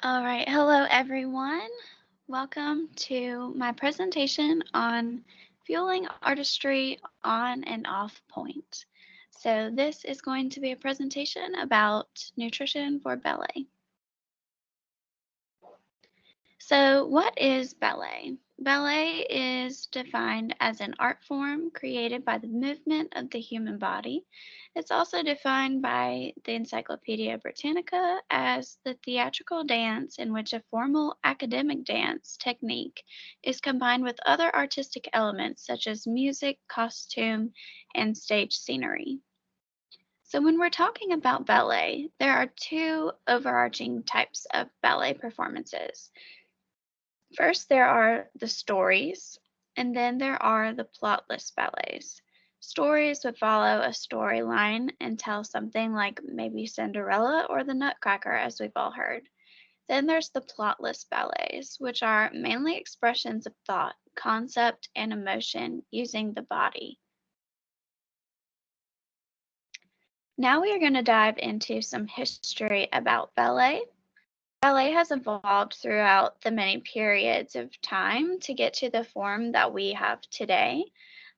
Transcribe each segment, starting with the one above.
All right, hello everyone. Welcome to my presentation on fueling artistry on and off point. So this is going to be a presentation about nutrition for ballet. So what is ballet? Ballet is defined as an art form created by the movement of the human body. It's also defined by the Encyclopedia Britannica as the theatrical dance in which a formal academic dance technique is combined with other artistic elements such as music, costume, and stage scenery. So when we're talking about ballet, there are two overarching types of ballet performances. First, there are the stories, and then there are the plotless ballets. Stories would follow a storyline and tell something like maybe Cinderella or the Nutcracker, as we've all heard. Then there's the plotless ballets, which are mainly expressions of thought, concept, and emotion using the body. Now we are going to dive into some history about ballet. Ballet has evolved throughout the many periods of time to get to the form that we have today.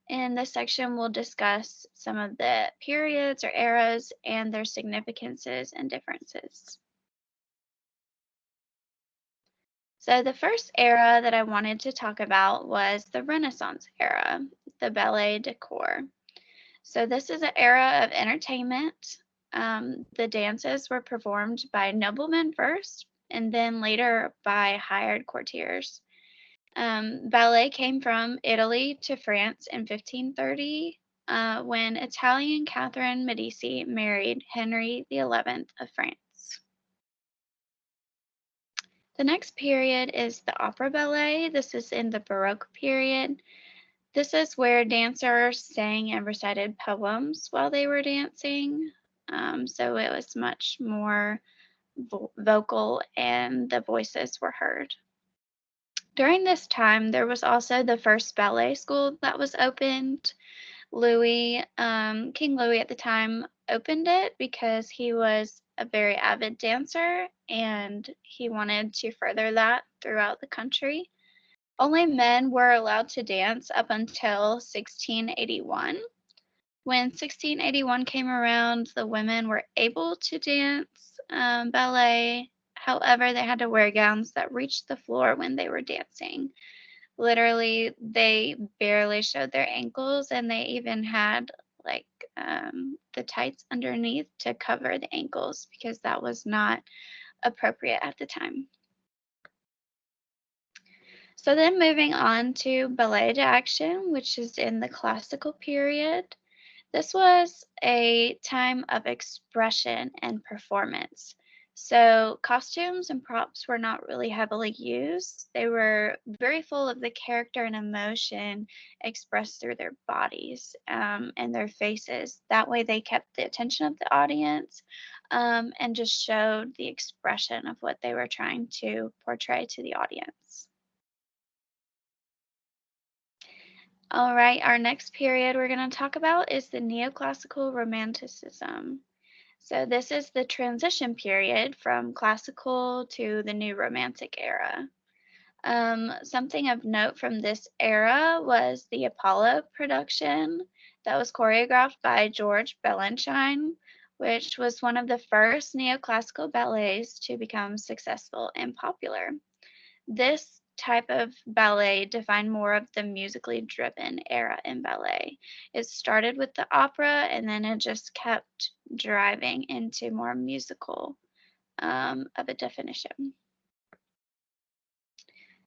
In this section, we'll discuss some of the periods or eras and their significances and differences. So the first era that I wanted to talk about was the Renaissance era, the ballet decor. So this is an era of entertainment. The dances were performed by noblemen first, and then later by hired courtiers. Ballet came from Italy to France in 1530 when Italian Catherine Medici married Henry XI of France. The next period is the opera ballet. This is in the Baroque period. This is where dancers sang and recited poems while they were dancing. So it was much more vocal and the voices were heard. During this time, there was also the first ballet school that was opened. King Louis at the time opened it because he was a very avid dancer and he wanted to further that throughout the country. Only men were allowed to dance up until 1681. When 1681 came around, the women were able to dance ballet. However, they had to wear gowns that reached the floor when they were dancing. Literally, they barely showed their ankles, and they even had like the tights underneath to cover the ankles because that was not appropriate at the time. So then moving on to ballet d'action, which is in the classical period. This was a time of expression and performance. So costumes and props were not really heavily used. They were very full of the character and emotion expressed through their bodies and their faces. That way they kept the attention of the audience and just showed the expression of what they were trying to portray to the audience. All right, our next period we're going to talk about is the neoclassical romanticism. So this is the transition period from classical to the new romantic era. Something of note from this era was the Apollo production that was choreographed by George Balanchine, which was one of the first neoclassical ballets to become successful and popular. This type of ballet defined more of the musically driven era in ballet. It started with the opera and then it just kept driving into more musical of a definition.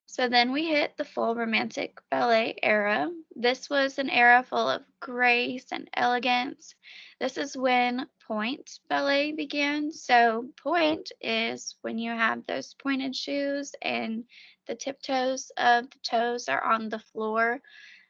So then we hit the full romantic ballet era. This was an era full of grace and elegance. This is when Pointe ballet began. So pointe is when you have those pointed shoes and the tiptoes of the toes are on the floor.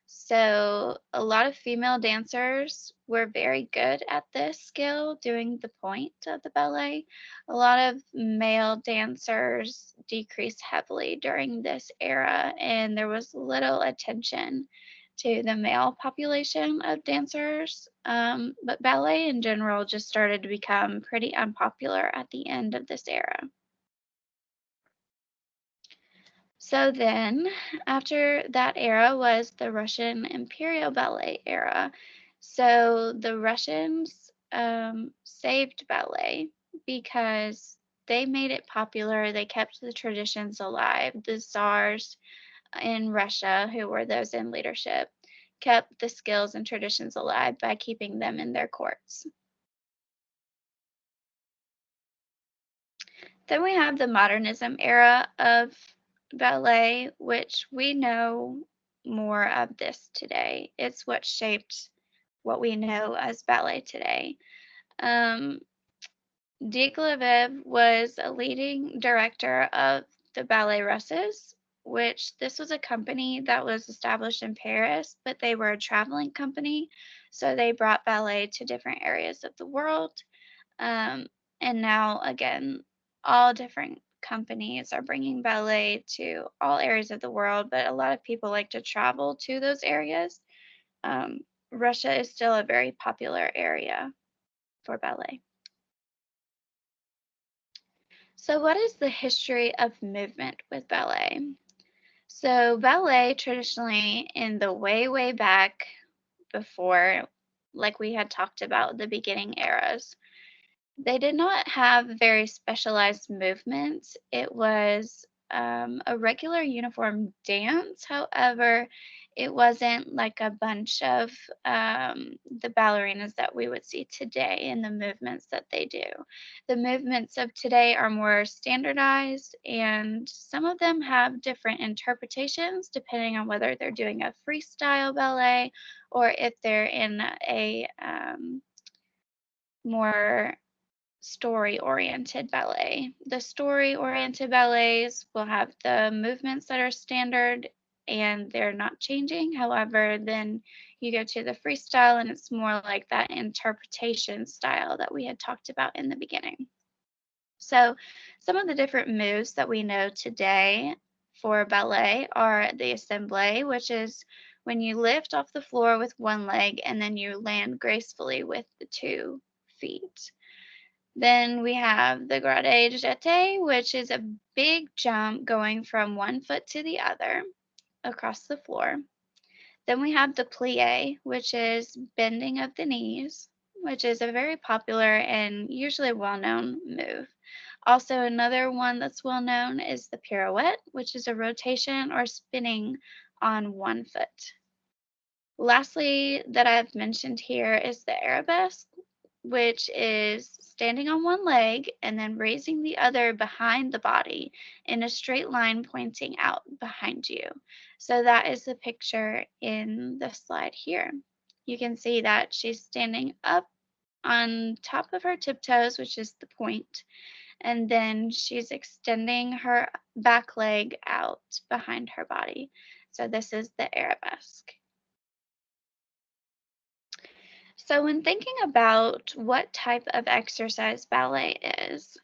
So a lot of female dancers were very good at this skill, doing the point of the ballet. A lot of male dancers decreased heavily during this era, and there was little attention to the male population of dancers. But ballet in general just started to become pretty unpopular at the end of this era. So then, after that era was the Russian Imperial Ballet era. So the Russians saved ballet because they made it popular. They kept the traditions alive. The czars in Russia, who were those in leadership, kept the skills and traditions alive by keeping them in their courts. Then we have the modernism era of ballet, which we know more of this today. It's what shaped what we know as ballet today. Um, Diaghilev was a leading director of the Ballet Russes, which this was a company that was established in Paris, but they were a traveling company. So they brought ballet to different areas of the world. Um, and now, again, all different companies are bringing ballet to all areas of the world, but a lot of people like to travel to those areas. Um, Russia is still a very popular area for ballet. So, what is the history of movement with ballet? So, ballet traditionally, in the way back before, like we had talked about, the beginning eras, they did not have very specialized movements. It was a regular uniform dance. However, it wasn't like a bunch of the ballerinas that we would see today and the movements that they do. The movements of today are more standardized, and some of them have different interpretations depending on whether they're doing a freestyle ballet or if they're in a more story-oriented ballet. The story-oriented ballets will have the movements that are standard and they're not changing. However, then you go to the freestyle and it's more like that interpretation style that we had talked about in the beginning. So, some of the different moves that we know today for ballet are the assemblé, which is when you lift off the floor with one leg and then you land gracefully with the 2 feet. Then we have the grade jeté, which is a big jump going from one foot to the other across the floor. Then we have the plie, which is bending of the knees, which is a very popular and usually well-known move. Also, another one that's well known is the pirouette, which is a rotation or spinning on one foot. Lastly, that I've mentioned here is the arabesque, which is standing on one leg and then raising the other behind the body in a straight line pointing out behind you. So that is the picture in the slide here. You can see that she's standing up on top of her tiptoes, which is the point, and then she's extending her back leg out behind her body. So this is the arabesque. So, when thinking about what type of exercise ballet is,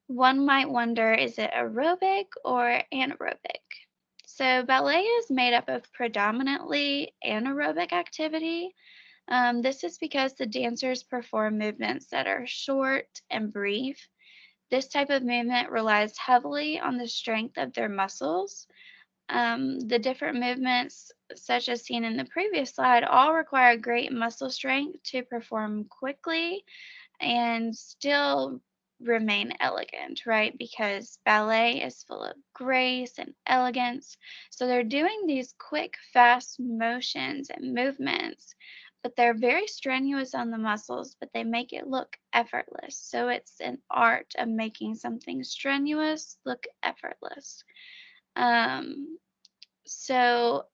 one might wonder, is it aerobic or anaerobic? So, ballet is made up of predominantly anaerobic activity. This is because the dancers perform movements that are short and brief. This type of movement relies heavily on the strength of their muscles. The different movements, such as seen in the previous slide, all require great muscle strength to perform quickly and still remain elegant, right? Because ballet is full of grace and elegance. So they're doing these quick, fast motions and movements, but they're very strenuous on the muscles, but they make it look effortless. So it's an art of making something strenuous look effortless. Um, so,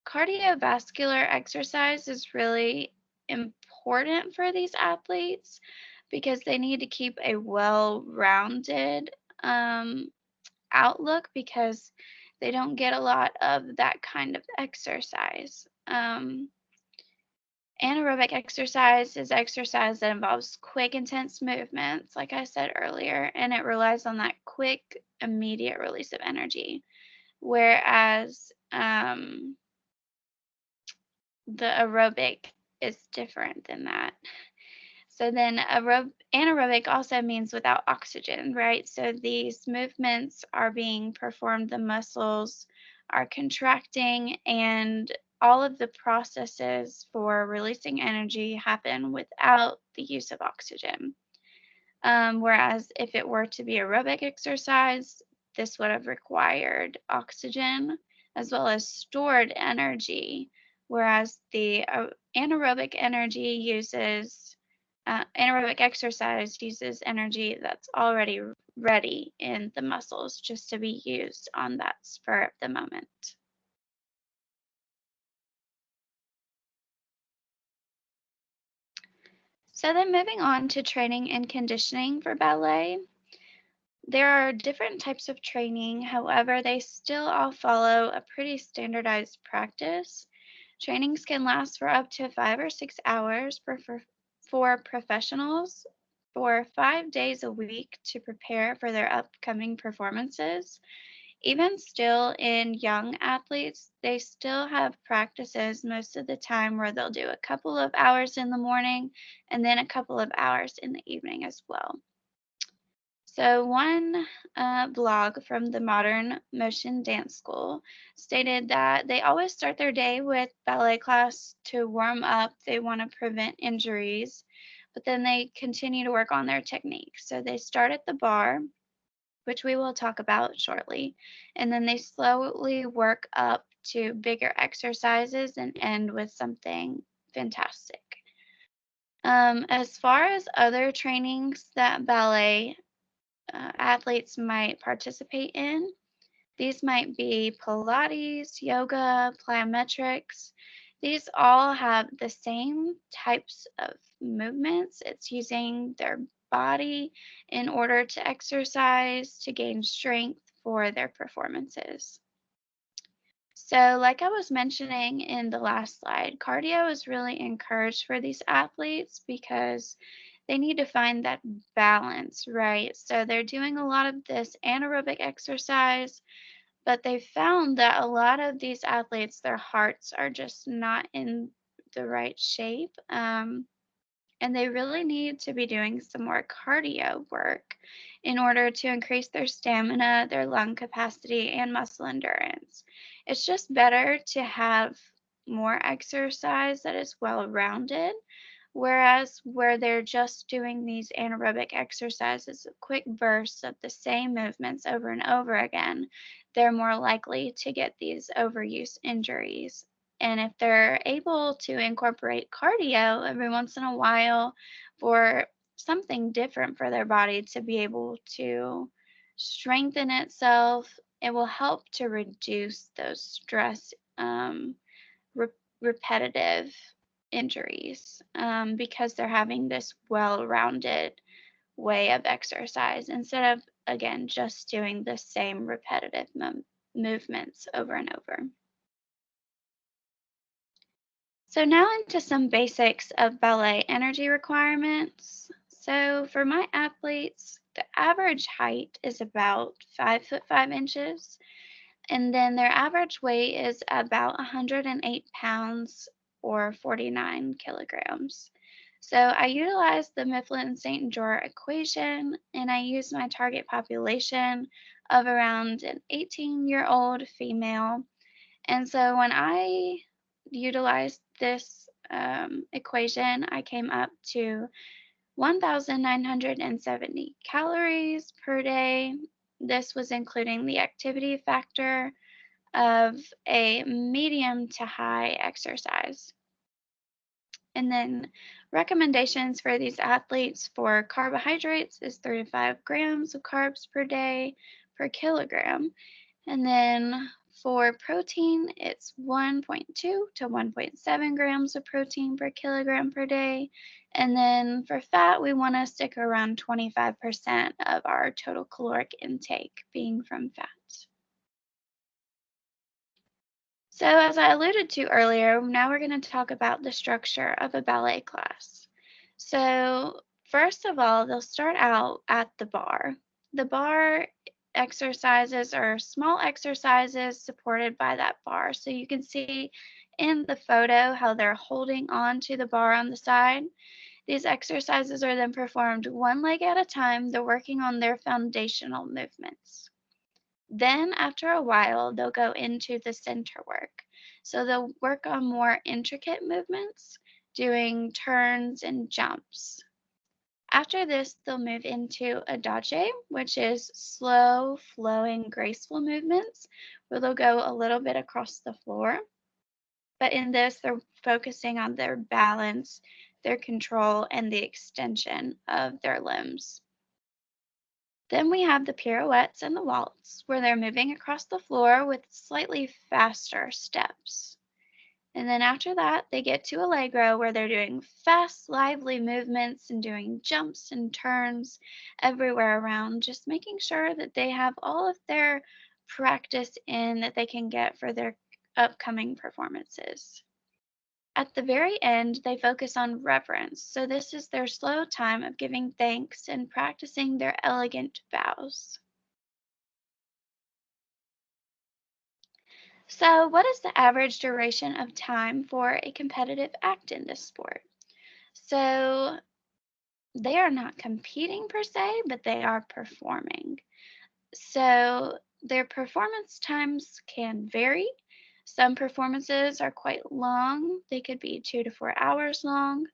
cardiovascular exercise is really important for these athletes because they need to keep a well rounded outlook because they don't get a lot of that kind of exercise. Anaerobic exercise is exercise that involves quick, intense movements, like I said earlier, and it relies on that quick, immediate release of energy. Whereas the aerobic is different than that. So then anaerobic also means without oxygen, right? So these movements are being performed, the muscles are contracting, and all of the processes for releasing energy happen without the use of oxygen. Whereas if it were to be aerobic exercise, this would have required oxygen as well as stored energy, whereas the anaerobic exercise uses energy that's already ready in the muscles just to be used on that spur of the moment. So then moving on to training and conditioning for ballet. There are different types of training, however, they still all follow a pretty standardized practice. Trainings can last for up to 5 or 6 hours for professionals for 5 days a week to prepare for their upcoming performances. Even still, in young athletes, they still have practices most of the time where they'll do a couple of hours in the morning and then a couple of hours in the evening as well. So, one blog from the Modern Motion Dance School stated that they always start their day with ballet class to warm up. They want to prevent injuries, but then they continue to work on their technique. So, they start at the bar, which we will talk about shortly, and then they slowly work up to bigger exercises and end with something fantastic. As far as other trainings that ballet athletes might participate in. These might be Pilates, yoga, plyometrics. These all have the same types of movements. It's using their body in order to exercise to gain strength for their performances. So, like I was mentioning in the last slide, cardio is really encouraged for these athletes because they need to find that balance, right? So, they're doing a lot of this anaerobic exercise, but they found that a lot of these athletes, their hearts are just not in the right shape. And they really need to be doing some more cardio work in order to increase their stamina, their lung capacity, and muscle endurance. It's just better to have more exercise that is well rounded. Whereas where they're just doing these anaerobic exercises, quick bursts of the same movements over and over again, they're more likely to get these overuse injuries. And if they're able to incorporate cardio every once in a while for something different for their body to be able to strengthen itself, it will help to reduce those stress re- repetitive injuries because they're having this well rounded way of exercise instead of, again, just doing the same repetitive movements over and over. So, now into some basics of ballet energy requirements. So, for my athletes, the average height is about 5'5" and then their average weight is about 108 pounds or 49 kilograms. So I utilize the Mifflin St. John equation and I use my target population of around an 18-year-old female. And so when I utilized this equation, I came up to 1,970 calories per day. This was including the activity factor of a medium to high exercise. And then recommendations for these athletes for carbohydrates is 3 to 5 grams of carbs per day per kilogram. And then for protein, it's 1.2 to 1.7 grams of protein per kilogram per day. And then for fat, we want to stick around 25% of our total caloric intake being from fat. So, as I alluded to earlier, now we're going to talk about the structure of a ballet class. So, first of all, they'll start out at the bar. The bar exercises are small exercises supported by that bar. So, you can see in the photo how they're holding on to the bar on the side. These exercises are then performed one leg at a time. They're working on their foundational movements. Then, after a while, they'll go into the center work. So they'll work on more intricate movements, doing turns and jumps. After this, they'll move into adagio, which is slow, flowing, graceful movements, where they'll go a little bit across the floor. But in this, they're focusing on their balance, their control, and the extension of their limbs. Then we have the pirouettes and the waltz, where they're moving across the floor with slightly faster steps. And then after that, they get to Allegro, where they're doing fast, lively movements and doing jumps and turns everywhere around, just making sure that they have all of their practice in that they can get for their upcoming performances. At the very end, they focus on reverence. So this is their slow time of giving thanks and practicing their elegant bows. So, what is the average duration of time for a competitive act in this sport? So, they are not competing per se, but they are performing. So, their performance times can vary. Some performances are quite long, they could be 2 to 4 hours long.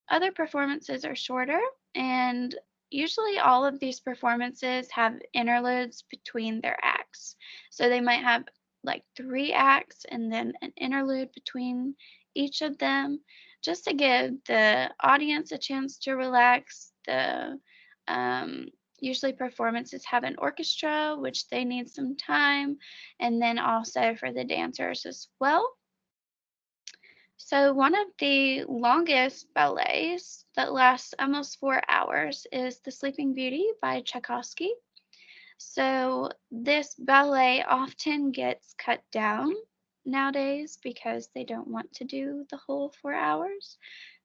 Other performances are shorter, and usually all of these performances have interludes between their acts. So they might have like 3 acts and then an interlude between each of them, just to give the audience a chance to relax. The usually performances have an orchestra, which they need some time, and then also for the dancers as well. So, one of the longest ballets that lasts almost 4 hours is The Sleeping Beauty by Tchaikovsky. So, this ballet often gets cut down nowadays because they don't want to do the whole 4 hours.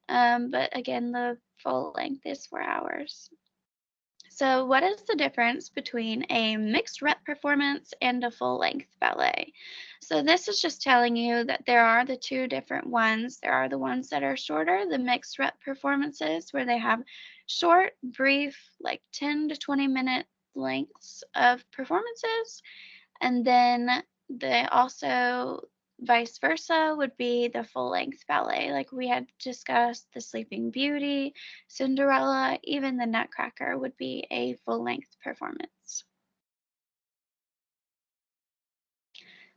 But again, the full length is 4 hours. So, what is the difference between a mixed rep performance and a full length ballet? So, this is just telling you that there are the two different ones. There are the ones that are shorter, the mixed rep performances, where they have short, brief, like 10 to 20-minute lengths of performances. And then they also vice versa would be the full length ballet, like we had discussed, the Sleeping Beauty, Cinderella, even the Nutcracker would be a full length performance.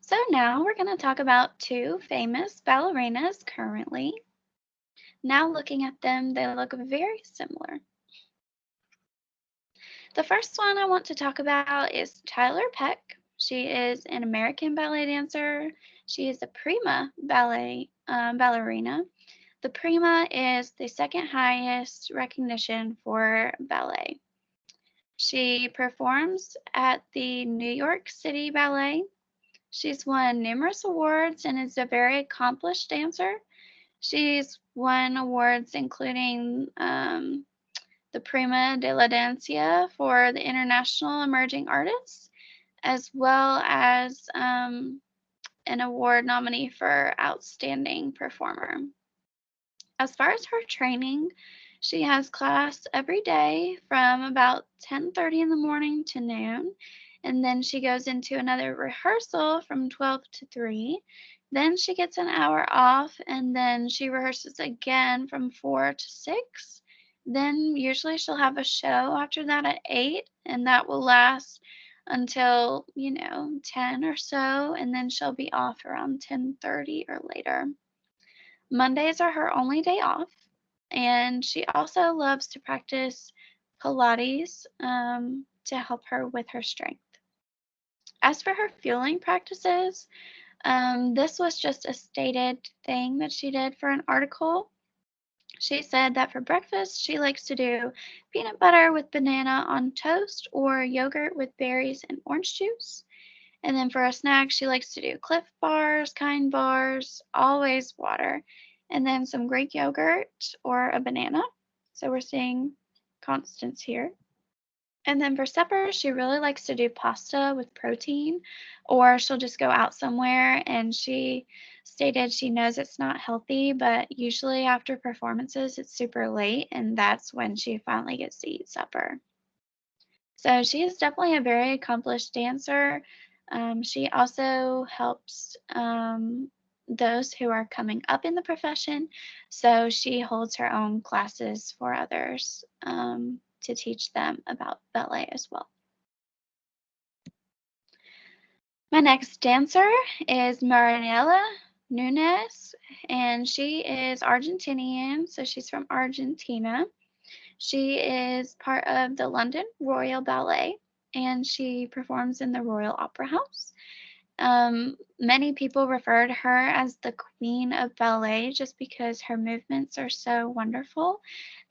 So now we're going to talk about two famous ballerinas currently. Now looking at them, they look very similar. The first one I want to talk about is Tyler Peck. She is an American ballet dancer. She is a prima ballerina. The prima is the second highest recognition for ballet. She performs at the New York City Ballet. She's won numerous awards and is a very accomplished dancer. She's won awards including the Prima de la Dancia for the International Emerging Artists, as well as an award nominee for Outstanding Performer. As far as her training, she has class every day from about 10:30 in the morning to noon, and then she goes into another rehearsal from 12 to 3. Then she gets an hour off, and then she rehearses again from 4 to 6. Then usually she'll have a show after that at 8, and that will last until, 10 or so, and then she'll be off around 10:30 or later. Mondays are her only day off, and she also loves to practice Pilates to help her with her strength. As for her fueling practices, this was just a stated thing that she did for an article. She said that for breakfast, she likes to do peanut butter with banana on toast or yogurt with berries and orange juice. And then for a snack, she likes to do Cliff bars, Kind bars, always water, and then some Greek yogurt or a banana. So we're seeing constants here. And then for supper, she really likes to do pasta with protein, or she'll just go out somewhere. And she stated she knows it's not healthy, but usually after performances, it's super late, and that's when she finally gets to eat supper. So she is definitely a very accomplished dancer. She also helps those who are coming up in the profession. So she holds her own classes for others to teach them about ballet as well. My next dancer is Marianela Nunes, and she is Argentinian, so she's from Argentina. She is part of the London Royal Ballet, and she performs in the Royal Opera House. Many people refer to her as the queen of ballet just because her movements are so wonderful,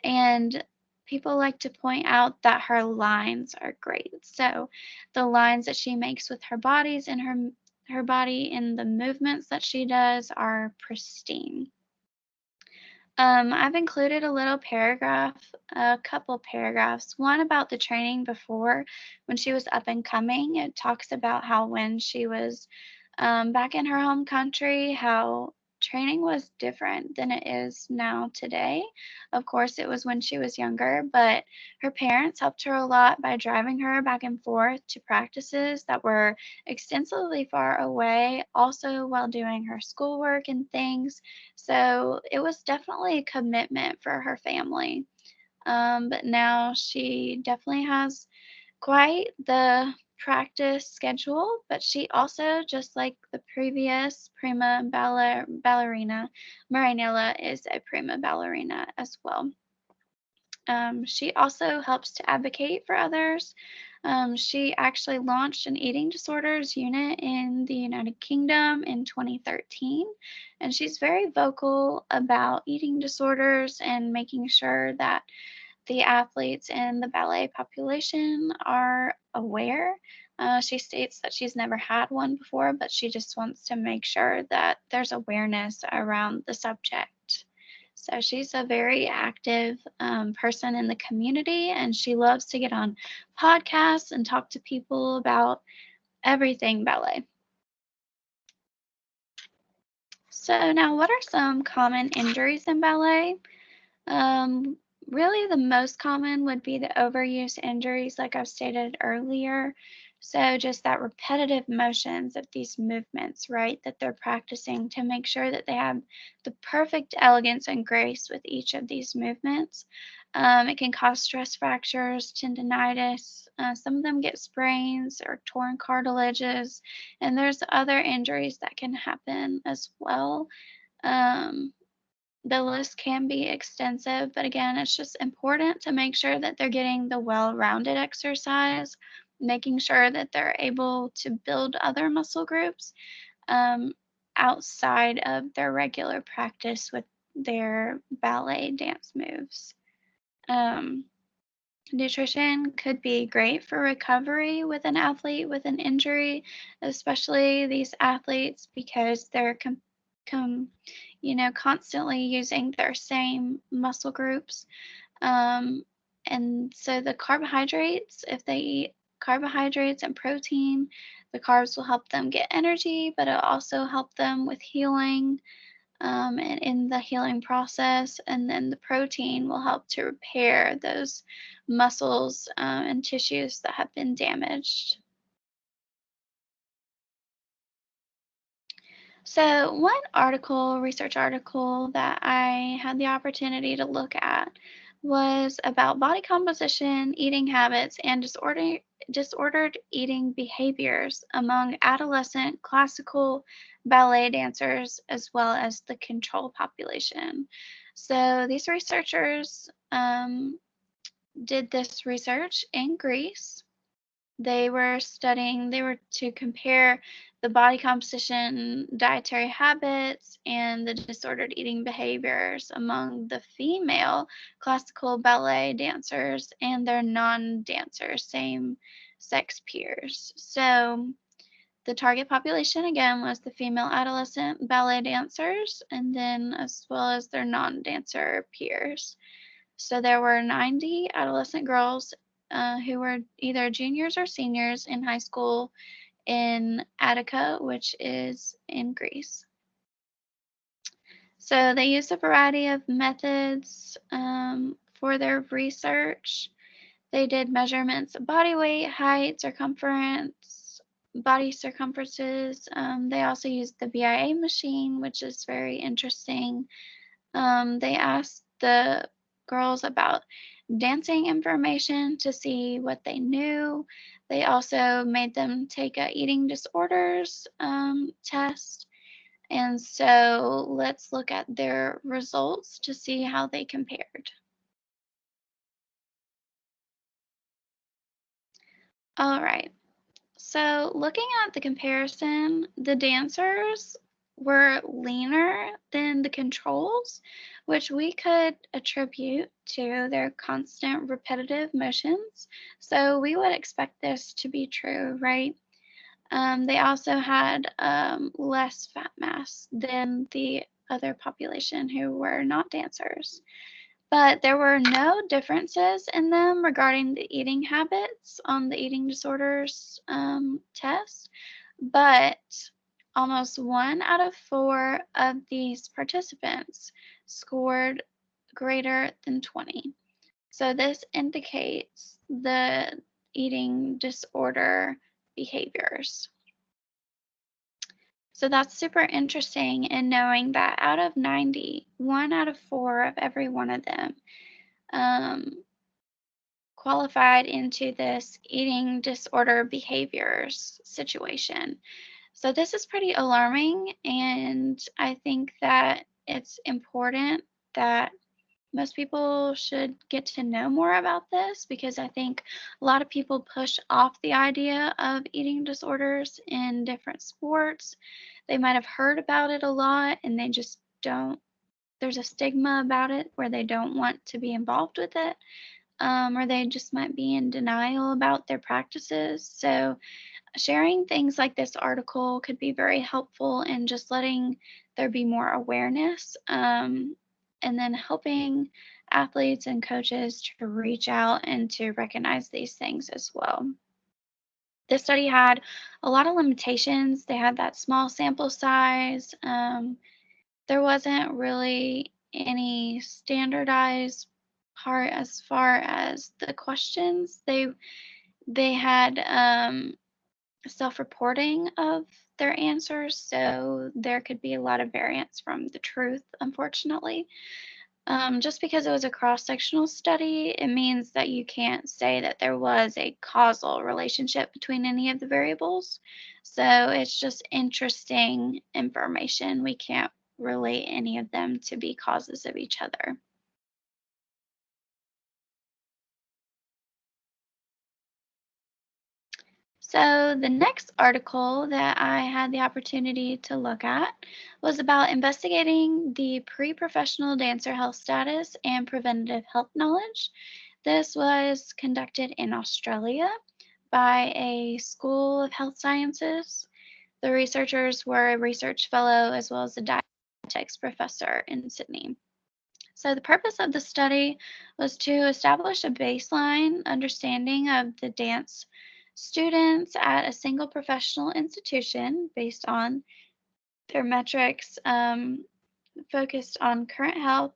and people like to point out that her lines are great. So the lines that she makes with her bodies and her body and the movements that she does are pristine. I've included a little paragraph, a couple paragraphs. One about the training before when she was up and coming. It talks about how when she was back in her home country, how training was different than it is now today. Of course, it was when she was younger, but her parents helped her a lot by driving her back and forth to practices that were extensively far away, also while doing her schoolwork and things. So it was definitely a commitment for her family. But now she definitely has quite the practice schedule, but she also, just like the previous ballerina, Marinella is a prima ballerina as well. She also helps to advocate for others. She actually launched an eating disorders unit in the United Kingdom in 2013, and she's very vocal about eating disorders and making sure that the athletes in the ballet population are aware. She states that she's never had one before, but she just wants to make sure that there's awareness around the subject. So she's a very active person in the community, and she loves to get on podcasts and talk to people about everything ballet. So, now what are some common injuries in ballet? Um, Really, the most common would be the overuse injuries, like I've stated earlier. So, just that repetitive motions of these movements, right, that they're practicing to make sure that they have the perfect elegance and grace with each of these movements. It can cause stress fractures, tendinitis. Some of them get sprains or torn cartilages, and there's other injuries that can happen as well. Um, the list can be extensive, but again, it's just important to make sure that they're getting the well-rounded exercise, making sure that they're able to build other muscle groups um, outside of their regular practice with their ballet dance moves. Um, Nutrition could be great for recovery with an athlete with an injury, especially these athletes because they're constantly using their same muscle groups. Um, and so the carbohydrates, if they eat carbohydrates and protein, the carbs will help them get energy, but it'll also help them with healing and in the healing process. And then the protein will help to repair those muscles and tissues that have been damaged. So, one research article that I had the opportunity to look at was about body composition, eating habits, and disordered eating behaviors among adolescent classical ballet dancers as well as the control population. So, these researchers did this research in Greece. They were to compare the body composition, dietary habits, and the disordered eating behaviors among the female classical ballet dancers and their non-dancers, same sex peers. So the target population again was the female adolescent ballet dancers and then as well as their non-dancer peers. So there were 90 adolescent girls who were either juniors or seniors in high school in Attica, which is in Greece. So they used a variety of methods for their research. They did measurements of body weight, height, circumference, body circumferences. They also used the BIA machine, which is very interesting. They asked the girls about dancing information to see what they knew. They also made them take a eating disorders test. And so let's look at their results to see how they compared. All right. So, looking at the comparison, the dancers were leaner than the controls, which we could attribute to their constant repetitive motions. So, we would expect this to be true, right? They also had less fat mass than the other population who were not dancers. But there were no differences in them regarding the eating habits on the eating disorders test, but almost 1 out of 4 of these participants scored greater than 20. So this indicates the eating disorder behaviors. So that's super interesting in knowing that out of 90, 1 out of 4 of every one of them um, qualified into this eating disorder behaviors situation. So this is pretty alarming, and I think that it's important that most people should get to know more about this because I think a lot of people push off the idea of eating disorders in different sports. They might have heard about it a lot and they just don't, there's a stigma about it where they don't want to be involved with it, or they just might be in denial about their practices. So, sharing things like this article could be very helpful in just letting there be more awareness, and then helping athletes and coaches to reach out and to recognize these things as well. This study had a lot of limitations. They had that small sample size. There wasn't really any standardized part as far as the questions. They had self-reporting of their answers, so there could be a lot of variance from the truth, unfortunately. Just because it was a cross-sectional study, it means that you can't say that there was a causal relationship between any of the variables. So it's just interesting information. We can't relate any of them to be causes of each other. So, the next article that I had the opportunity to look at was about investigating the pre professional dancer health status and preventative health knowledge. This was conducted in Australia by a School of Health Sciences. The researchers were a research fellow as well as a dietetics professor in Sydney. So, the purpose of the study was to establish a baseline understanding of the dance students at a single professional institution based on their metrics focused on current health,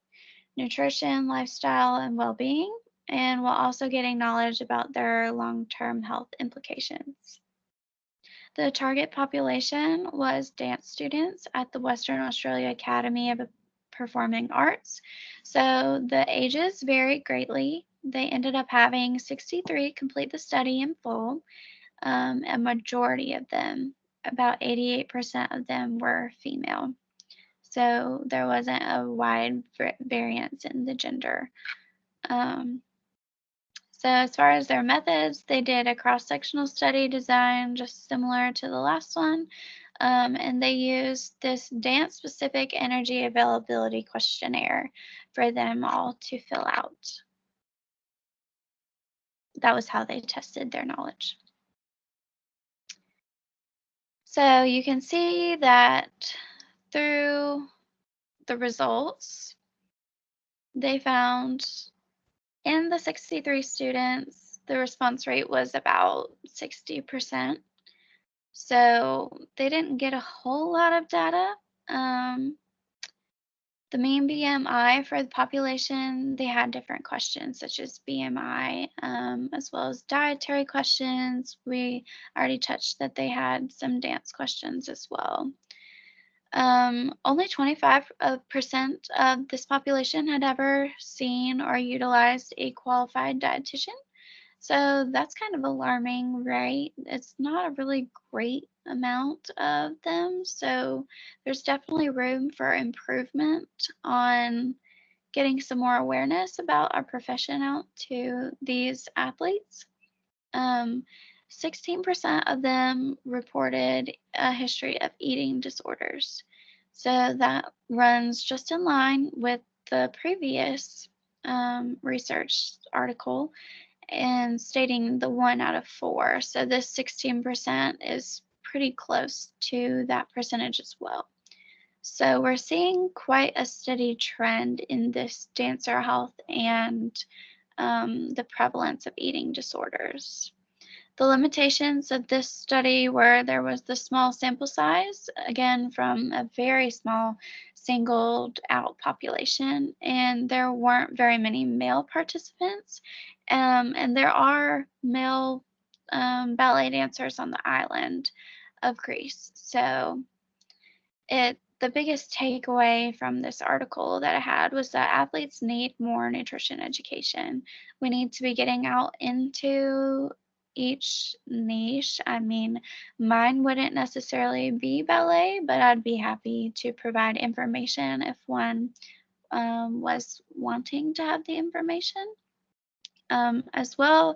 nutrition, lifestyle, and well being, and while also getting knowledge about their long term health implications. The target population was dance students at the Western Australia Academy of Performing Arts. So the ages varied greatly. They ended up having 63 complete the study in full. A majority of them, about 88% of them, were female. So there wasn't a wide variance in the gender. Um, So, as far as their methods, they did a cross sectional study design just similar to the last one. And they used this dance specific energy availability questionnaire for them all to fill out. That was how they tested their knowledge. So, you can see that through the results, they found in the 63 students The response rate was about 60%. So they didn't get a whole lot of data. Um, the mean BMI for the population, they had different questions such as BMI, as well as dietary questions. We already touched that they had some dance questions as well. Only 25% of this population had ever seen or utilized a qualified dietitian. So that's kind of alarming, right? It's not a really great amount of them. So there's definitely room for improvement on getting some more awareness about our profession out to these athletes. Um, 16% of them reported a history of eating disorders. So that runs just in line with the previous research article and stating the 1 out of 4. So this 16% is pretty close to that percentage as well. So we're seeing quite a steady trend in this dancer health and the prevalence of eating disorders. The limitations of this study were there was the small sample size, again, from a very small singled out population, and there weren't very many male participants. And there are male ballet dancers on the island of Greece. So the biggest takeaway from this article that I had was that athletes need more nutrition education. We need to be getting out into each niche. I mean, mine wouldn't necessarily be ballet, but I'd be happy to provide information if one was wanting to have the information. As well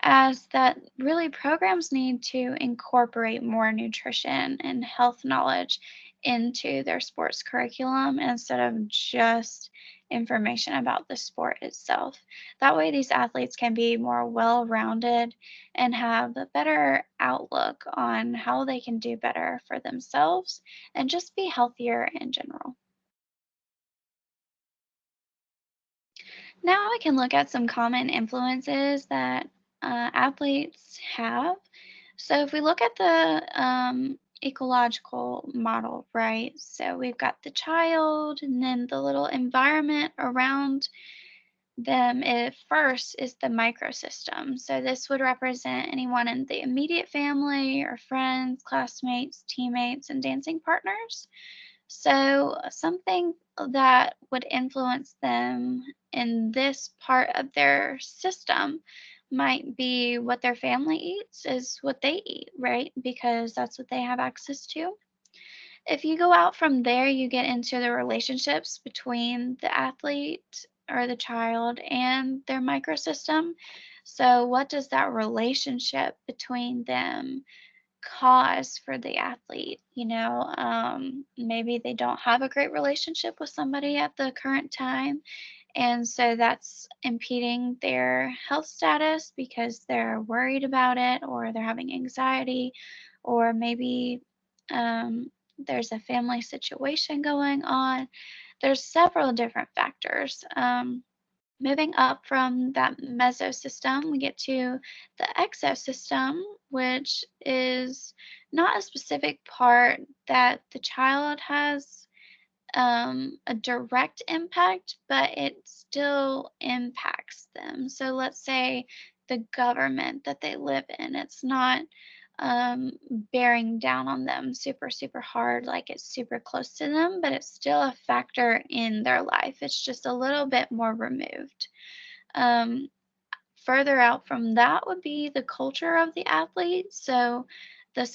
as that really programs need to incorporate more nutrition and health knowledge into their sports curriculum instead of just information about the sport itself. That way, these athletes can be more well rounded and have a better outlook on how they can do better for themselves and just be healthier in general. Now we can look at some common influences that athletes have. So if we look at the ecological model, right? So we've got the child and then the little environment around them. It first is the microsystem. So this would represent anyone in the immediate family or friends, classmates, teammates, and dancing partners. So, something that would influence them in this part of their system might be what their family eats, is what they eat, right? Because that's what they have access to. If you go out from there, you get into the relationships between the athlete or the child and their microsystem. So, what does that relationship between them cause for the athlete? Maybe they don't have a great relationship with somebody at the current time, and so that's impeding their health status because they're worried about it or they're having anxiety, or maybe there's a family situation going on. There's several different factors. Moving up from that mesosystem, we get to the exosystem, which is not a specific part that the child has a direct impact, but it still impacts them. So let's say the government that they live in, it's not bearing down on them super, super hard, like it's super close to them, but it's still a factor in their life. It's just a little bit more removed. Um, Further out from that would be the culture of the athlete. So the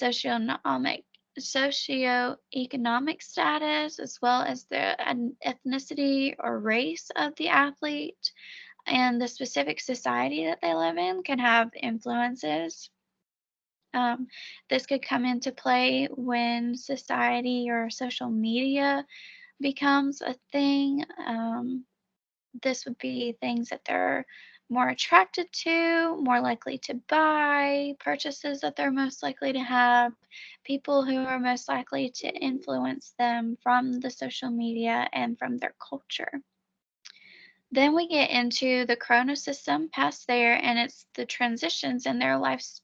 socioeconomic status, as well as the ethnicity or race of the athlete, and the specific society that they live in can have influences. Um, this could come into play when society or social media becomes a thing. This would be things that they're more attracted to, more likely to buy, purchases that they're most likely to have, people who are most likely to influence them from the social media and from their culture. Then we get into the chrono system past there, and it's the transitions in their lifespan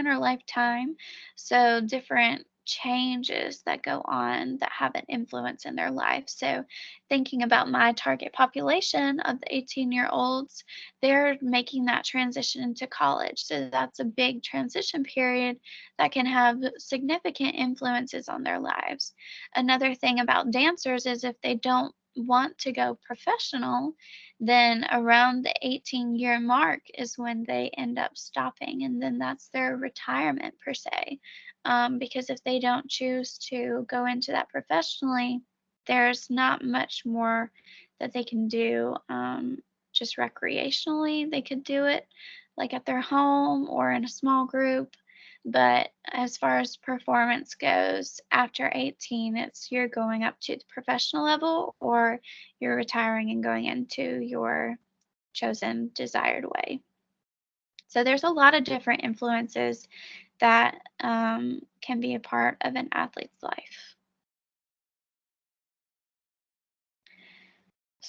or lifetime. So different changes that go on that have an influence in their life. So thinking about my target population of the 18-year-olds, they're making that transition into college. So that's a big transition period that can have significant influences on their lives. Another thing about dancers is if they don't want to go professional, then around the 18-year mark is when they end up stopping, and then that's their retirement per se. Because if they don't choose to go into that professionally, there's not much more that they can do just recreationally. They could do it like at their home or in a small group. But as far as performance goes, after 18, it's you're going up to the professional level or you're retiring and going into your chosen desired way. So there's a lot of different influences that can be a part of an athlete's life.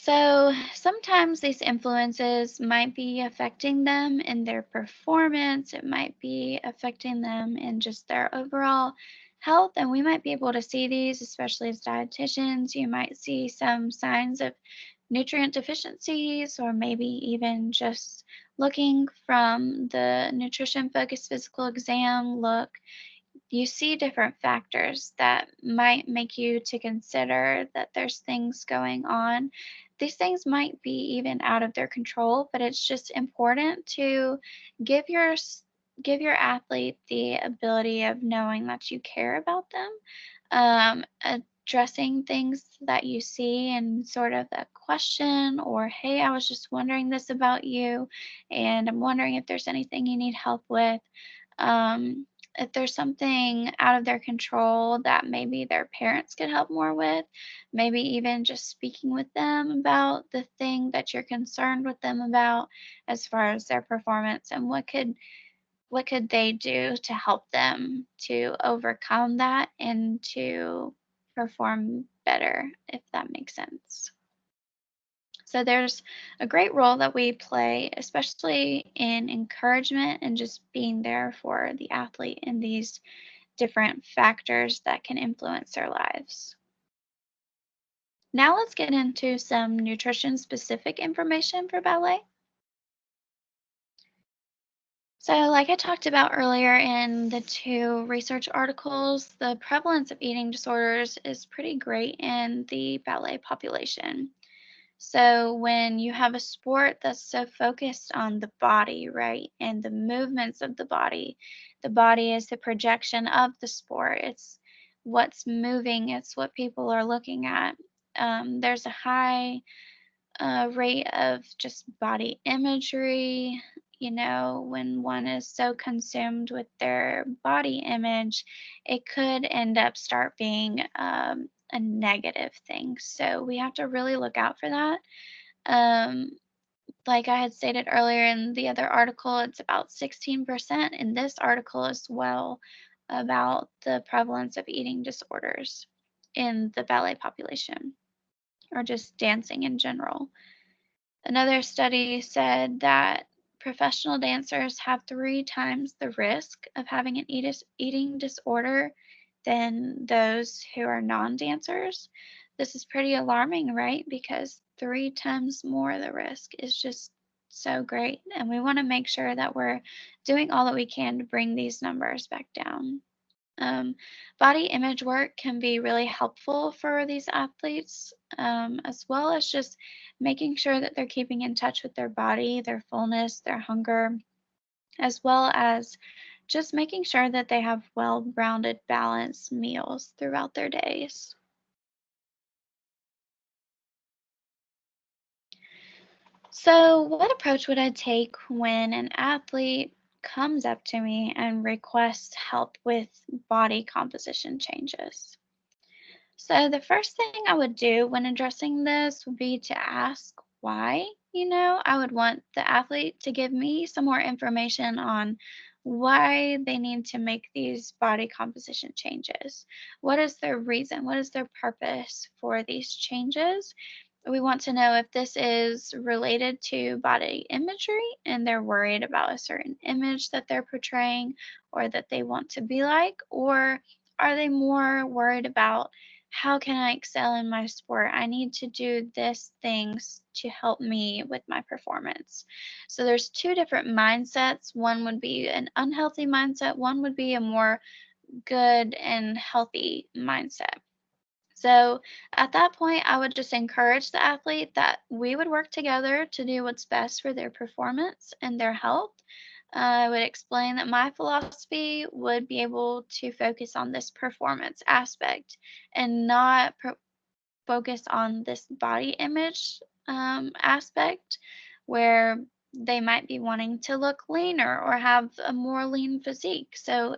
So sometimes these influences might be affecting them in their performance, it might be affecting them in just their overall health, and we might be able to see these, especially as dietitians. You might see some signs of nutrient deficiencies, or maybe even just looking from the nutrition focused physical exam look, you see different factors that might make you to consider that there's things going on. These things might be even out of their control, but it's just important to give your give your athlete the ability of knowing that you care about them, addressing things that you see and sort of a question, or hey, I was just wondering this about you, and I'm wondering if there's anything you need help with. Um, if there's something out of their control that maybe their parents could help more with, maybe even just speaking with them about the thing that you're concerned with them about as far as their performance, and what could they do to help them to overcome that and to perform better, if that makes sense. So there's a great role that we play, especially in encouragement and just being there for the athlete in these different factors that can influence their lives. Now let's get into some nutrition specific information for ballet. So, like I talked about earlier in the two research articles, the prevalence of eating disorders is pretty great in the ballet population. So, when you have a sport that's so focused on the body, right, and the movements of the body is the projection of the sport. It's what's moving, it's what people are looking at. There's a high rate of just body imagery. You know, when one is so consumed with their body image, it could end up start being a negative thing. So we have to really look out for that. Um, like I had stated earlier in the other article, it's about 16% in this article as well about the prevalence of eating disorders in the ballet population or just dancing in general. Another study said that professional dancers have 3 times the risk of having an eating disorder than those who are non dancers. This is pretty alarming, right? Because 3 times more the risk is just so great. And we want to make sure that we're doing all that we can to bring these numbers back down. Um, Body image work can be really helpful for these athletes, as well as just making sure that they're keeping in touch with their body, their fullness, their hunger, as well as just making sure that they have well rounded, balanced meals throughout their days. So, what approach would I take when an athlete comes up to me and requests help with body composition changes? So the first thing I would do when addressing this would be to ask why. I would want the athlete to give me some more information on why they need to make these body composition changes. What is their reason? What is their purpose for these changes? We want to know if this is related to body imagery and they're worried about a certain image that they're portraying or that they want to be like, or are they more worried about how can I excel in my sport? I need to do this things to help me with my performance. So there's two different mindsets. One would be an unhealthy mindset, one would be a more good and healthy mindset. So at that point, I would just encourage the athlete that we would work together to do what's best for their performance and their health. I would explain that my philosophy would be able to focus on this performance aspect and not focus on this body image aspect where they might be wanting to look leaner or have a more lean physique. So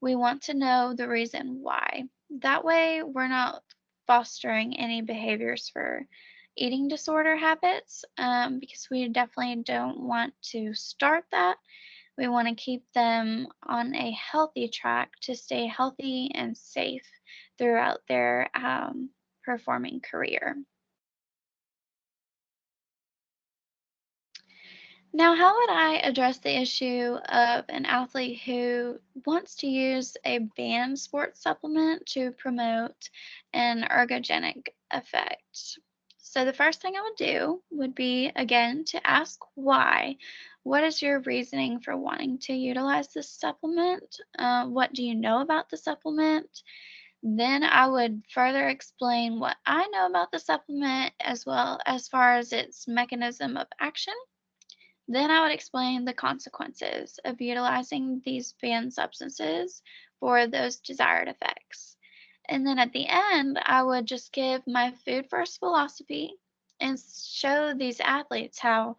we want to know the reason why. That way, we're not fostering any behaviors for eating disorder habits because we definitely don't want to start that. We want to keep them on a healthy track to stay healthy and safe throughout their performing career. Now, how would I address the issue of an athlete who wants to use a banned sports supplement to promote an ergogenic effect? So, the first thing I would do would be, again, to ask why. What is your reasoning for wanting to utilize this supplement? What do you know about the supplement? Then I would further explain what I know about the supplement as well as far as its mechanism of action. Then I would explain the consequences of utilizing these banned substances for those desired effects. And then at the end, I would just give my food first philosophy and show these athletes how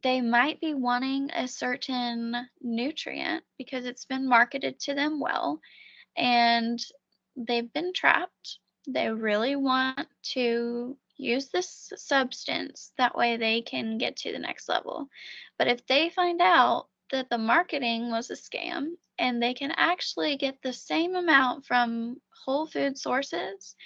they might be wanting a certain nutrient because it's been marketed to them well and they've been trapped. They really want to use this substance that way they can get to the next level. But if they find out that the marketing was a scam and they can actually get the same amount from whole food sources,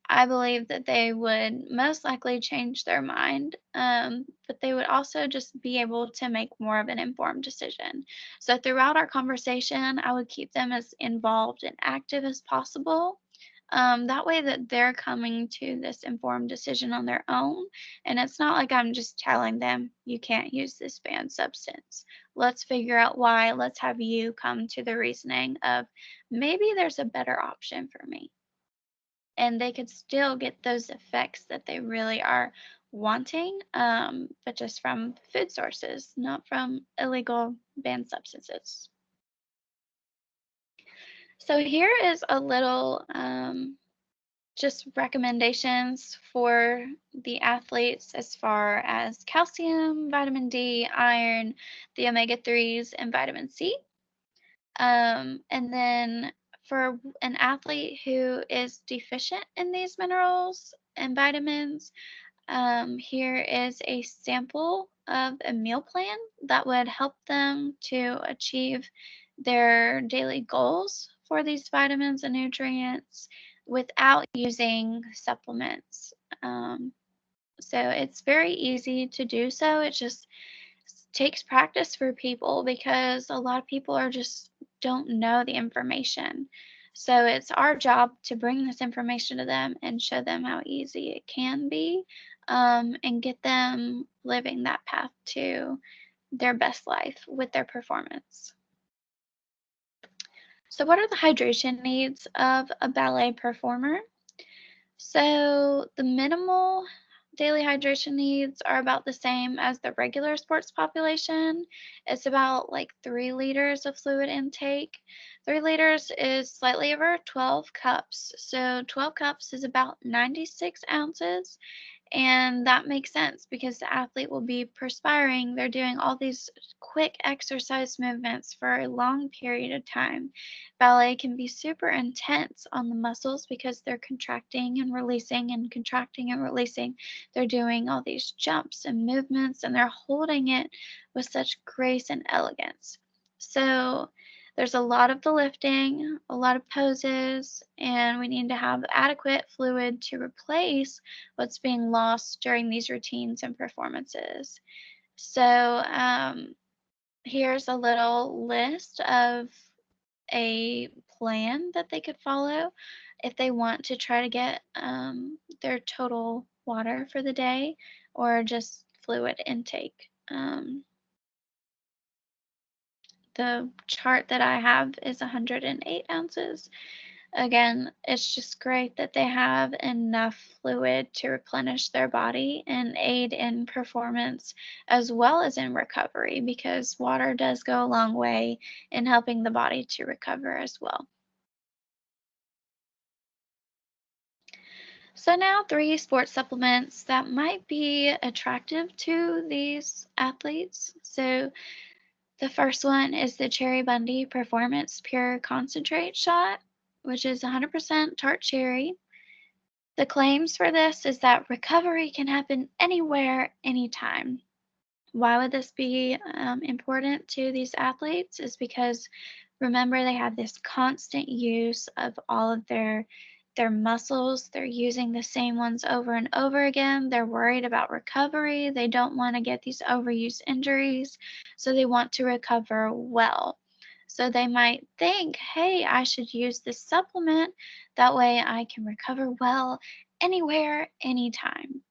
I believe that they would most likely change their mind, but they would also just be able to make more of an informed decision. So, throughout our conversation, I would keep them as involved and active as possible. That way, that they're coming to this informed decision on their own. And it's not like I'm just telling them, you can't use this banned substance. Let's figure out why. Let's have you come to the reasoning of maybe there's a better option for me and they could still get those effects that they really are wanting, but just from food sources, not from illegal banned substances. So here is a little just recommendations for the athletes as far as calcium, vitamin D, iron, the omega 3s, and vitamin C. And then for an athlete who is deficient in these minerals and vitamins, here is a sample of a meal plan that would help them to achieve their daily goals for these vitamins and nutrients without using supplements. Um, so it's very easy to do so. It just takes practice for people because a lot of people are just don't know the information. So it's our job to bring this information to them and show them how easy it can be, and get them living that path to their best life with their performance. So, what are the hydration needs of a ballet performer? So the minimal daily hydration needs are about the same as the regular sports population. It's about like 3 liters of fluid intake. 3 liters is slightly over 12 cups. So 12 cups is about 96 ounces. And that makes sense because the athlete will be perspiring. They're doing all these quick exercise movements for a long period of time. Ballet can be super intense on the muscles because they're contracting and releasing and contracting and releasing. They're doing all these jumps and movements and they're holding it with such grace and elegance. So, There's a lot of the lifting, a lot of poses, and we need to have adequate fluid to replace what's being lost during these routines and performances. So, here's a little list of a plan that they could follow if they want to try to get their total water for the day or just fluid intake. The chart that I have is 108 ounces. Again, it's just great that they have enough fluid to replenish their body and aid in performance as well as in recovery because water does go a long way in helping the body to recover as well. So now 3 sports supplements that might be attractive to these athletes. So the first one is the Cherry Bundy Performance Pure Concentrate Shot, which is 100% tart cherry. The claims for this is that recovery can happen anywhere, anytime. Why would this be important to these athletes? Is because remember they have this constant use of all of their muscles. They're using the same ones over and over again. They're worried about recovery. They don't want to get these overuse injuries, so they want to recover well. So they might think, hey, I should use this supplement. That way I can recover well anywhere, anytime.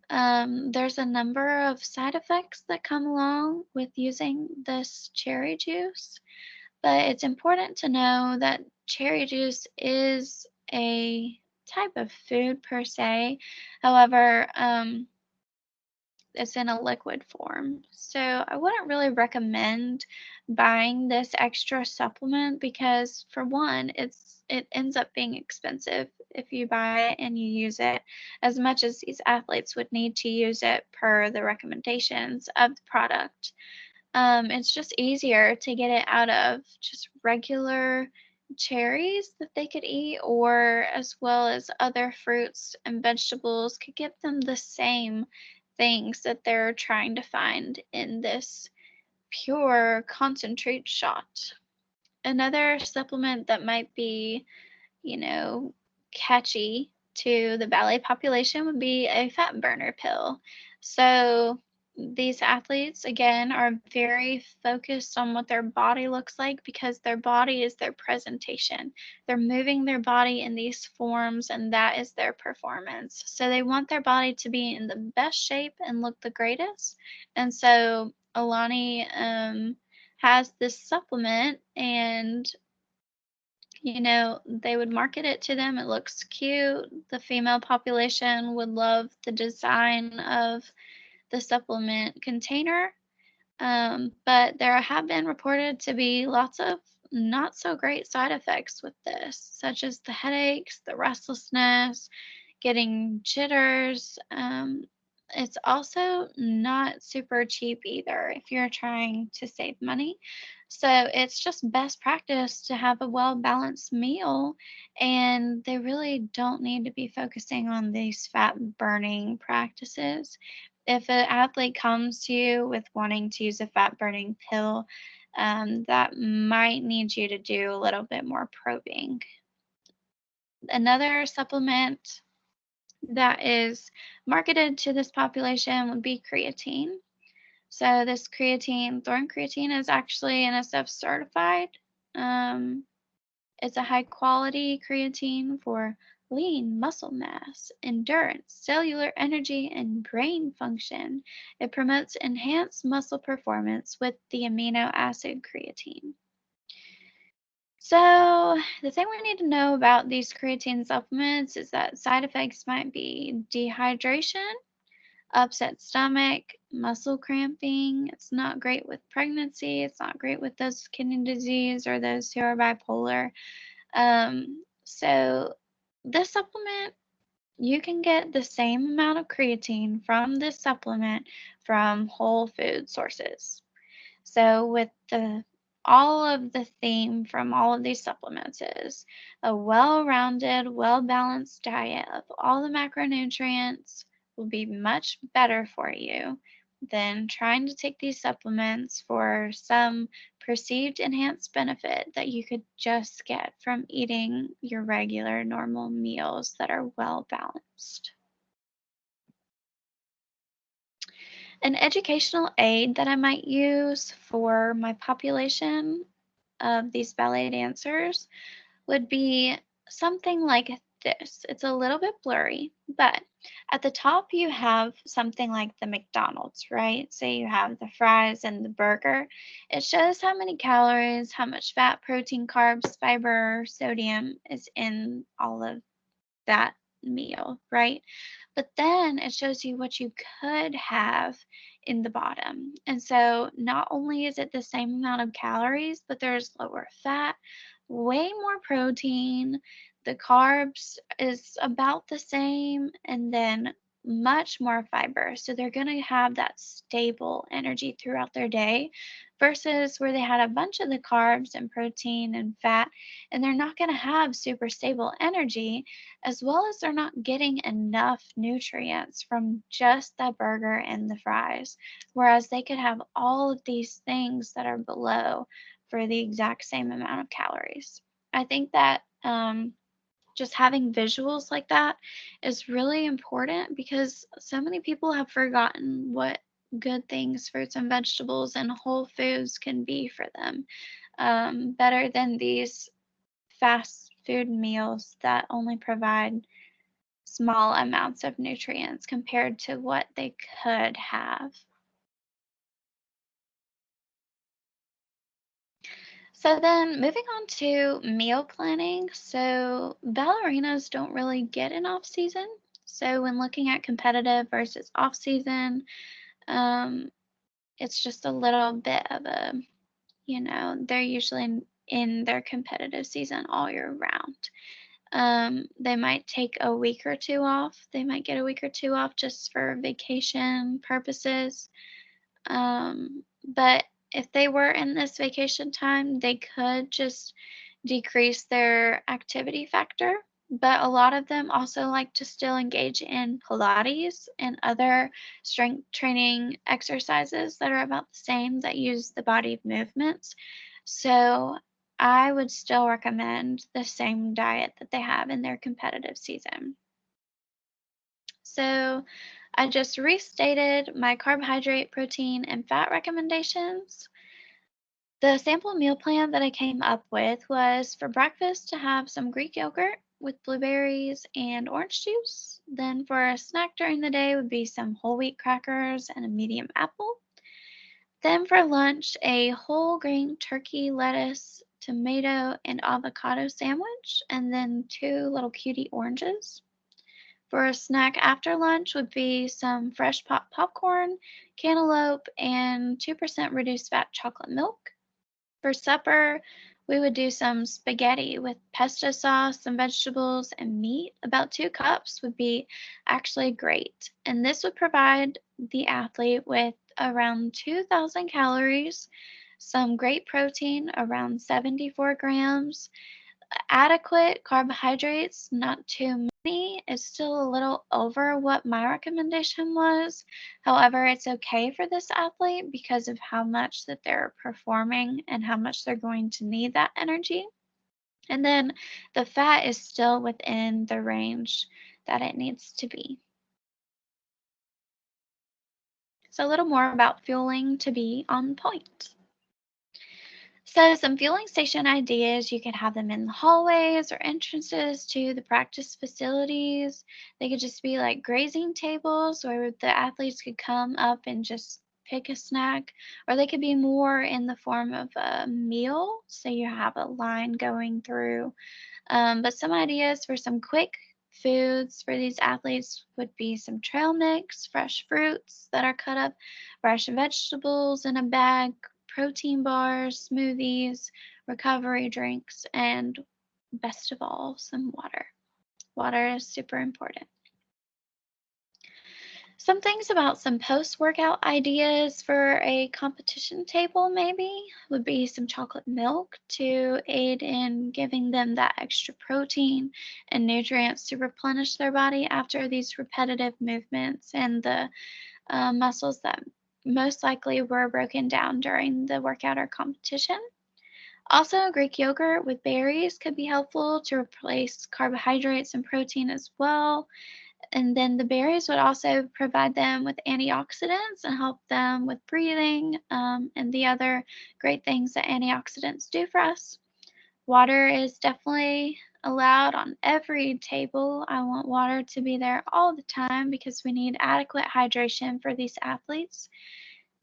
There's a number of side effects that come along with using this cherry juice, but it's important to know that cherry juice is a type of food per se. However, it's in a liquid form. So I wouldn't really recommend buying this extra supplement because for one, it ends up being expensive if you buy it and you use it as much as these athletes would need to use it per the recommendations of the product. It's just easier to get it out of just regular cherries that they could eat, or as well as other fruits and vegetables could give them the same things that they're trying to find in this pure concentrate shot. Another supplement that might be, catchy to the ballet population would be a fat burner pill. So these athletes, again, are very focused on what their body looks like because their body is their presentation. They're moving their body in these forms, and that is their performance. So they want their body to be in the best shape and look the greatest. And so Alani has this supplement, and they would market it to them. It looks cute. The female population would love the design of the supplement container. But there have been reported to be lots of not so great side effects with this, such as the headaches, the restlessness, getting jitters. It's also not super cheap either if you're trying to save money. So it's just best practice to have a well balanced meal, and they really don't need to be focusing on these fat burning practices. If an athlete comes to you with wanting to use a fat burning pill, that might need you to do a little bit more probing. Another supplement that is marketed to this population would be creatine. So this creatine, Thorne creatine, is actually NSF certified. Um, it's a high quality creatine for lean muscle mass, endurance, cellular energy, and brain function. It promotes enhanced muscle performance with the amino acid creatine. So, the thing we need to know about these creatine supplements is that side effects might be dehydration, upset stomach, muscle cramping. It's not great with pregnancy. It's not great with those with kidney disease or those who are bipolar. So this supplement, you can get the same amount of creatine from this supplement from whole food sources. So with the all of the theme from all of these supplements is a well-rounded, well-balanced diet of all the macronutrients will be much better for you than trying to take these supplements for some perceived enhanced benefit that you could just get from eating your regular normal meals that are well balanced. An educational aid that I might use for my population of these ballet dancers would be something like this. It's a little bit blurry, but at the top you have something like the McDonald's, right? So you have the fries and the burger. It shows how many calories, how much fat, protein, carbs, fiber, sodium is in all of that meal, right? But then it shows you what you could have in the bottom. And so not only is it the same amount of calories, but there's lower fat, way more protein, the carbs is about the same, and then much more fiber. So they're going to have that stable energy throughout their day versus where they had a bunch of the carbs and protein and fat, and they're not going to have super stable energy, as well as they're not getting enough nutrients from just the burger and the fries, whereas they could have all of these things that are below for the exact same amount of calories. I think that just having visuals like that is really important because so many people have forgotten what good things fruits and vegetables and whole foods can be for them, better than these fast food meals that only provide small amounts of nutrients compared to what they could have. So then moving on to meal planning. So ballerinas don't really get an off season. So when looking at competitive versus off season, um, it's just a little bit of a, they're usually in their competitive season all year round. They might take a week or two off. They might get a week or two off just for vacation purposes. But if they were in this vacation time, they could just decrease their activity factor. But a lot of them also like to still engage in Pilates and other strength training exercises that are about the same that use the body movements. So I would still recommend the same diet that they have in their competitive season. So I just restated my carbohydrate, protein, and fat recommendations. The sample meal plan that I came up with was for breakfast to have some Greek yogurt with blueberries and orange juice. Then for a snack during the day would be some whole wheat crackers and a medium apple. Then for lunch, a whole grain turkey, lettuce, tomato, and avocado sandwich, and then two little cutie oranges. For a snack after lunch would be some fresh popped popcorn, cantaloupe, and 2% reduced fat chocolate milk. For supper, we would do some spaghetti with pesto sauce, some vegetables, and meat. About 2 cups would be actually great. And this would provide the athlete with around 2,000 calories, some great protein, around 74 grams, adequate carbohydrates, not too many. It's still a little over what my recommendation was. However, it's okay for this athlete because of how much that they're performing and how much they're going to need that energy. And then the fat is still within the range that it needs to be. So a little more about fueling to be on point. So some fueling station ideas, you could have them in the hallways or entrances to the practice facilities. They could just be like grazing tables where the athletes could come up and just pick a snack, or they could be more in the form of a meal. So you have a line going through. But some ideas for some quick foods for these athletes would be some trail mix, fresh fruits that are cut up, fresh vegetables in a bag, protein bars, smoothies, recovery drinks, and best of all, some water. Water is super important. Some things about some post-workout ideas for a competition table maybe would be some chocolate milk to aid in giving them that extra protein and nutrients to replenish their body after these repetitive movements and the muscles that most likely were broken down during the workout or competition. Also, Greek yogurt with berries could be helpful to replace carbohydrates and protein as well. And then the berries would also provide them with antioxidants and help them with breathing, and the other great things that antioxidants do for us. Water is definitely allowed on every table. I want water to be there all the time because we need adequate hydration for these athletes.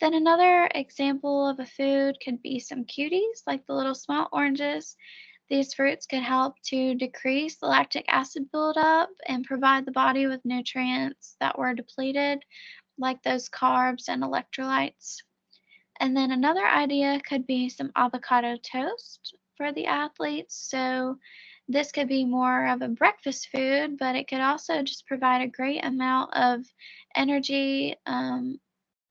Then another example of a food could be some cuties, like the little small oranges. These fruits could help to decrease the lactic acid buildup and provide the body with nutrients that were depleted, like those carbs and electrolytes. And then another idea could be some avocado toast for the athletes. So this could be more of a breakfast food, but it could also just provide a great amount of energy,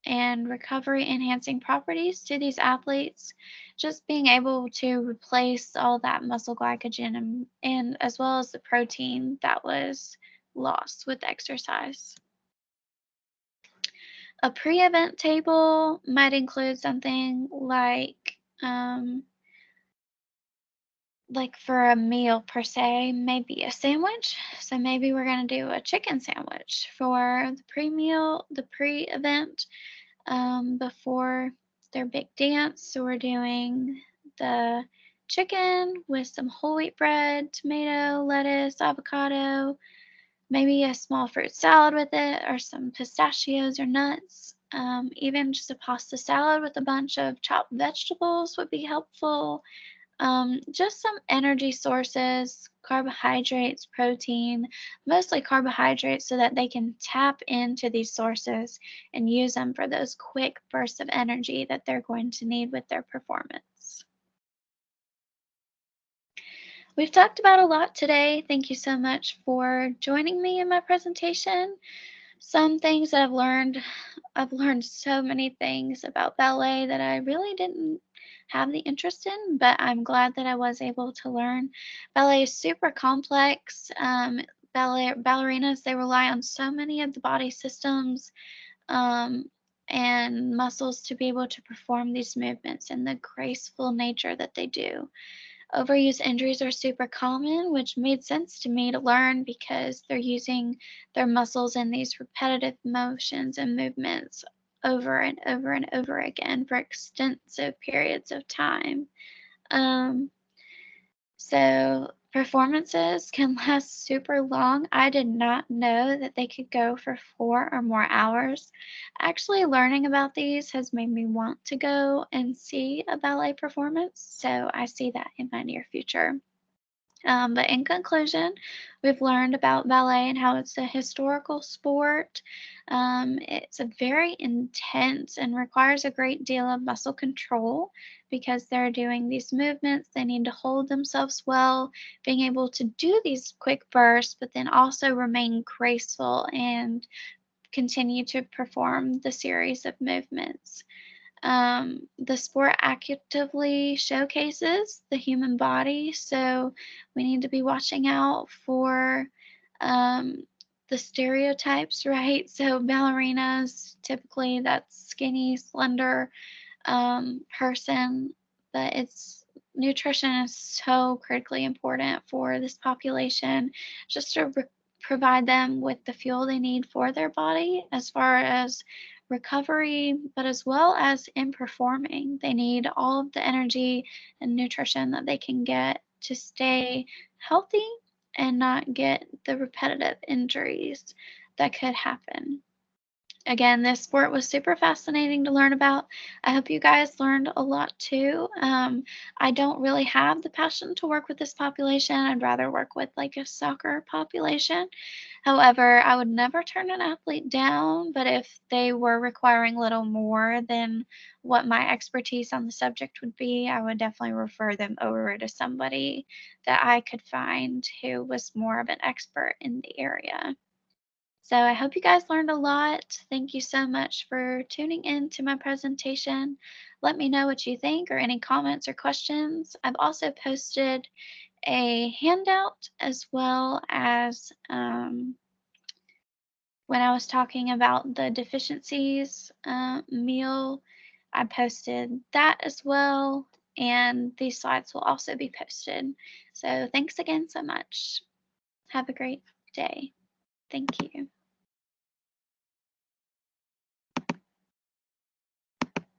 and recovery enhancing properties to these athletes. Just being able to replace all that muscle glycogen and as well as the protein that was lost with exercise. A pre-event table might include something like for a meal per se, maybe a sandwich. So maybe we're gonna do a chicken sandwich for the pre-meal, the pre-event, before their big dance. So we're doing the chicken with some whole wheat bread, tomato, lettuce, avocado, maybe a small fruit salad with it, or some pistachios or nuts. Even just a pasta salad with a bunch of chopped vegetables would be helpful. Just some energy sources, carbohydrates, protein, mostly carbohydrates, so that they can tap into these sources and use them for those quick bursts of energy that they're going to need with their performance. We've talked about a lot today. Thank you so much for joining me in my presentation. Some things that I've learned so many things about ballet that I really didn't have the interest in, but I'm glad that I was able to learn. Ballet is super complex. Ballerinas, they rely on so many of the body systems, um, and muscles to be able to perform these movements in the graceful nature that they do. Overuse injuries are super common, which made sense to me to learn because they're using their muscles in these repetitive motions and movements over and over and over again for extensive periods of time. Um, so performances can last super long. I did not know that they could go for 4 or more hours. Actually, learning about these has made me want to go and see a ballet performance, so I see that in my near future. But in conclusion, we've learned about ballet and how it's a historical sport. It's a very intense and requires a great deal of muscle control because they're doing these movements. They need to hold themselves well, being able to do these quick bursts, but then also remain graceful and continue to perform the series of movements. The sport actively showcases the human body, so we need to be watching out for um, the stereotypes, right? So ballerinas, typically that's skinny, slender, person, but it's nutrition is so critically important for this population just to provide them with the fuel they need for their body as far as recovery, but as well as in performing. They need all of the energy and nutrition that they can get to stay healthy and not get the repetitive injuries that could happen. Again, this sport was super fascinating to learn about. I hope you guys learned a lot too. I don't really have the passion to work with this population. I'd rather work with like a soccer population. However, I would never turn an athlete down, but if they were requiring a little more than what my expertise on the subject would be, I would definitely refer them over to somebody that I could find who was more of an expert in the area. So I hope you guys learned a lot. Thank you so much for tuning in to my presentation. Let me know what you think or any comments or questions. I've also posted a handout as well as when I was talking about the deficiencies meal, I posted that as well, and these slides will also be posted. So thanks again so much. Have a great day. Thank you.